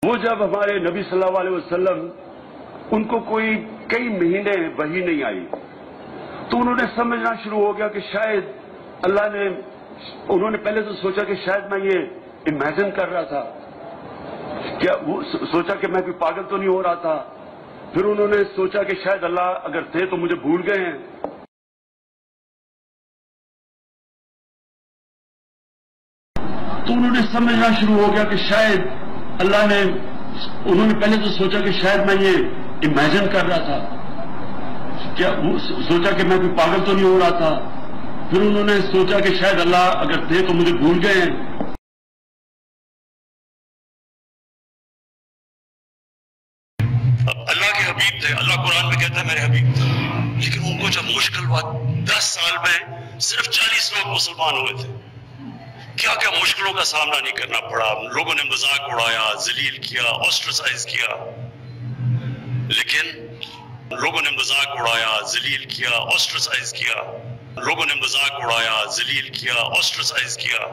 وہ جب ہمارے نبی صلی اللہ علیہ وسلم ان کو کوئی کئی مہینے وحی نہیں آئی تو انہوں نے سمجھنا شروع ہو گیا کہ شاید اللہ نے، انہوں نے پہلے تو سوچا کہ شاید میں یہ امیجن کر رہا تھا، کیا وہ سوچا کہ میں کوئی پاگل تو نہیں ہو رہا تھا. پھر انہوں نے سوچا کہ شاید اللہ اگر تھے تو مجھے بھول گئے ہیں. تو انہوں نے سمجھنا شروع ہو گیا کہ شاید اللہ نے، انہوں نے پہلے تو سوچا کہ شاید میں یہ امیجن کر رہا تھا، کیا وہ سوچا کہ میں کوئی پاگل تو نہیں ہو رہا تھا. پھر انہوں نے سوچا کہ شاید اللہ اگر تھے تو مجھے بھول گئے ہیں. اللہ کے حبیب تھے، اللہ قرآن میں کہتا ہے میرے حبیب تھے، لیکن ان کو جب مشکل بات 10 سال میں صرف 40 لوگ مسلمان ہوئے تھے. کیا کیا مشکلوں کا سامنا نہیں کرنا پڑا، لوگوں نے مذاق اڑایا، ذلیل کیا، آسٹرسائز کیا، لیکن لوگوں نے مذاق اڑایا، ذلیل کیا، آسٹرسائز کیا، لوگوں نے مذاق اڑایا، ذلیل کیا، آسٹرسائز کیا.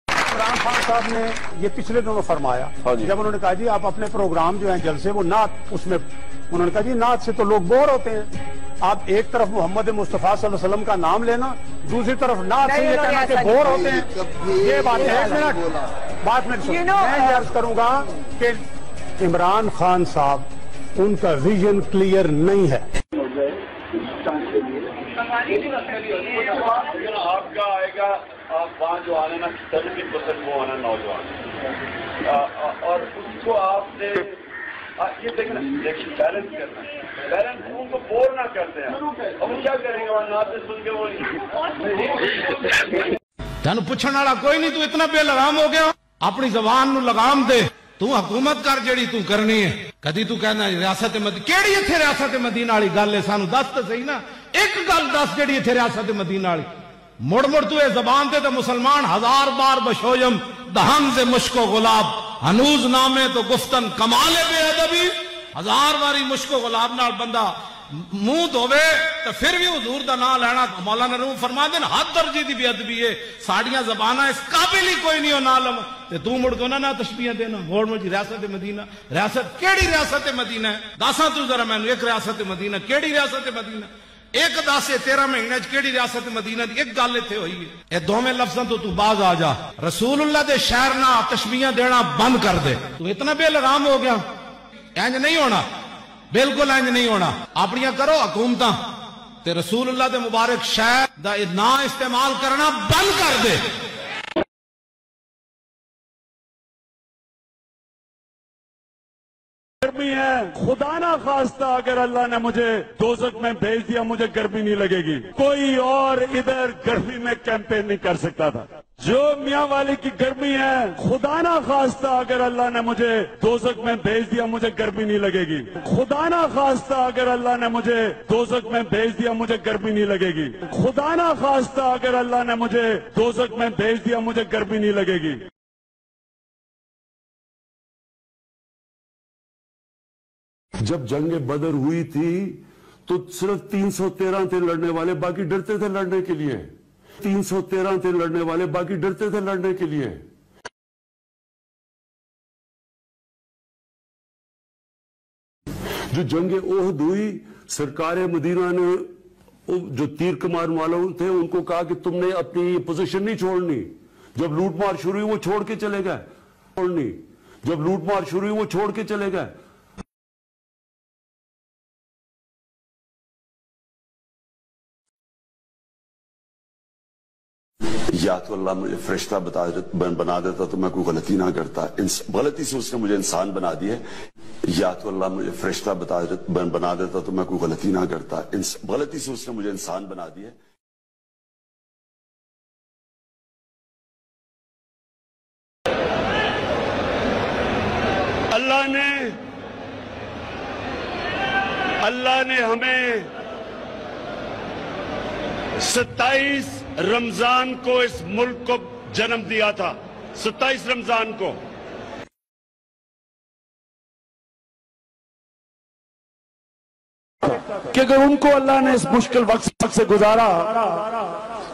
عمران خان صاحب نے یہ پچھلے دنوں فرمایا جب انہوں نے کہا جی آپ اپنے پروگرام جو ہیں جلسے وہ نعت، اس میں انہوں نے کہا جی نعت سے تو لوگ بور ہوتے ہیں. آپ ایک طرف محمد مصطفیٰ صلی اللہ علیہ وسلم کا نام لینا، دوسری طرف نعت سے یہ کہنا کہ بور ہوتے ہیں، یہ بات ہے. ایک منٹ بات میں سنیں، میں یہ عرض کروں گا کہ عمران خان صاحب ان کا ویژن کلیئر نہیں ہے. آپ کا آئے گا، آپ وہاں جو آنے نا 70% وہ آنا نوجوان، اور اس کو آپ نے یہ دیکھنا بیلنس کرنا ہے، بیلنس ان کو بور نہ کرتے ہیں. اب وہ کیا کریں گے وہاں نعتیں سن کے وہ تینوں پوچھنے والا کوئی نہیں، تو اتنا بے لگام ہو گیا. اپنی زبان نو لگام دے، تو حکومت کر جیڑی تو کرنی ہے. کدی تو کہنا ریاست مدینہ کیڑی اتنے ریاست مدینہ والی گل ہے، سانو دس تو صحیح نا، ایک گل دس جیڑی اتنے ریاست مدینہ والی. مڑ مڑ تو یہ زبان تے تو مسلمان 1000 بار بشویم دہن سے مشک و غلاب ہنوز نامے تو گفتن کمال بے ادبی. 1000 باری مشک و غلاب نال بندہ منہ دھوے تو پھر بھی حضور دا نام لینا. مولانا روم فرما دین حد درجے دی بے ادبی ہے، ساڑیاں زباناں اس قابل ہی کوئی نہیں ہو نہ لو تے تو مڑ کو نہ تشبیہ دینا. موڑ مڑ ریاست مدینہ، ریاست کیڑی ریاست مدینہ ہے؟ داساں تو ذرا مینوں ایک ریاست مدینہ کیڑی ریاست مدینہ؟ ایک 10 13 مہینے کیڑی ریاست مدینہ دی ایک گل اتنے ہوئی ہے. اے دوویں لفظاں تو باز آ جا. رسول اللہ دے شہر نہ تشبیہ دینا بند کر دے. تو اتنا بے لگام ہو گیا. انج نہیں ہونا، بالکل انج نہیں ہونا. اپنیاں کرو حکومتاں تے رسول اللہ دے مبارک شہر دا نا استعمال کرنا بند کر دے. گرمی ہے، خدا نہ خواستہ اگر اللہ نے مجھے دوزخ میں بھیج دیا مجھے گرمی نہیں لگے گی. کوئی اور ادھر گرمی میں کیمپین نہیں کر سکتا تھا. جو میاں والی کی گرمی ہے، خدا نہ خواستہ اگر اللہ نے مجھے دوزخ میں بھیج دیا مجھے گرمی نہیں لگے گی. خدا نہ خواستہ اگر اللہ نے مجھے دوزخ میں بھیج دیا مجھے گرمی نہیں لگے گی. خدا نہ خواستہ اگر اللہ نے مجھے دوزخ میں بھیج دیا مجھے گرمی نہیں لگے گی. جب جنگ بدر ہوئی تھی تو صرف 313 تھے لڑنے والے، باقی ڈرتے تھے لڑنے کے لیے. 313 تھے لڑنے والے، باقی ڈرتے تھے لڑنے کے لیے. جو جنگ احد ہوئی، سرکار مدینہ نے جو تیر کمان والوں تھے ان کو کہا کہ تم نے اپنی پوزیشن نہیں چھوڑنی. جب لوٹ مار شروع ہوئی وہ چھوڑ کے چلے گئے. جب لوٹ مار شروع ہوئی وہ چھوڑ کے چلے گئے. یا تو اللہ مجھے فرشتہ بنا دیتا تو میں کوئی غلطی نہ کرتا. غلطی سے اس نے مجھے انسان بنا دیا. یا تو اللہ مجھے فرشتہ بنا دیتا تو میں کوئی غلطی نہ کرتا. غلطی سے اس نے مجھے انسان بنا دیا. اللہ نے ہمیں 27 رمضان کو اس ملک کو جنم دیا تھا. 27 رمضان کو کہ اگر ان کو اللہ نے اس مشکل وقت سے گزارا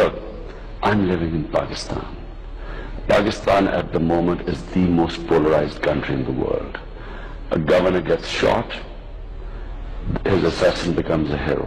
Look, I'm living in Pakistan. Pakistan at the moment is the most polarized country in the world. A governor gets shot, his assassin becomes a hero.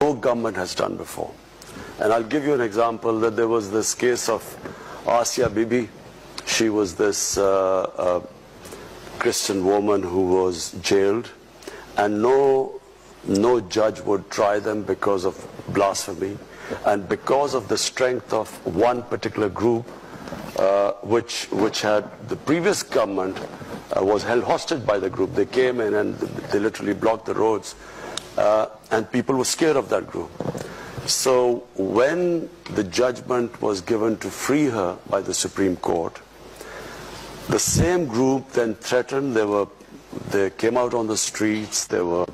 no government has done before. And I'll give you an example that there was this case of Asia Bibi. She was this Christian woman who was jailed, and no judge would try them because of blasphemy, and because of the strength of one particular group which had the previous government was held hostage by the group. They came in and they literally blocked the roads, and people were scared of that group. So when the judgment was given to free her by the Supreme Court, the same group then threatened. They came out on the streets, they were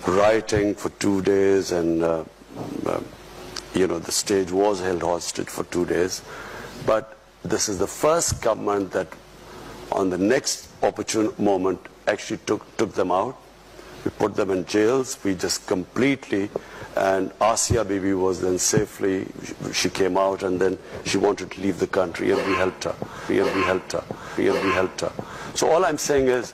rioting for 2 days, and the stage was held hostage for 2 days. But this is the first government that on the next opportune moment actually took them out. We put them in jails, we just completely, and Asia Bibi was then safely, she came out and then she wanted to leave the country, and we helped her. So all I'm saying is,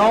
9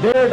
1.5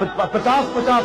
50-50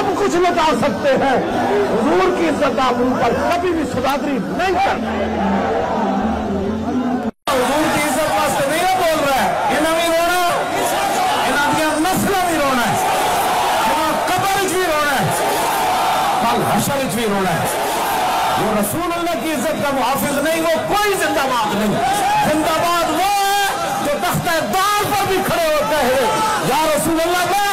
سب کچھ لٹا سکتے ہیں، حضور کی عزت آپ ان پر کبھی بھی صدادری نہیں کرتے۔ حضور کی عزت واسطے نہیں بول رہا ہے، انہاں بھی رونا، انہاں دیا نسلیں بھی رونا ہے، انہاں قبر بھی رونا ہے، کل حشر بھی رونا ہے۔ وہ رسول اللہ کی عزت کا محافظ نہیں، وہ کوئی زندہ باد نہیں۔ زندہ باد وہ ہے جو تختہ دار پر بھی کھڑے ہوتے ہیں، یا رسول اللہ میں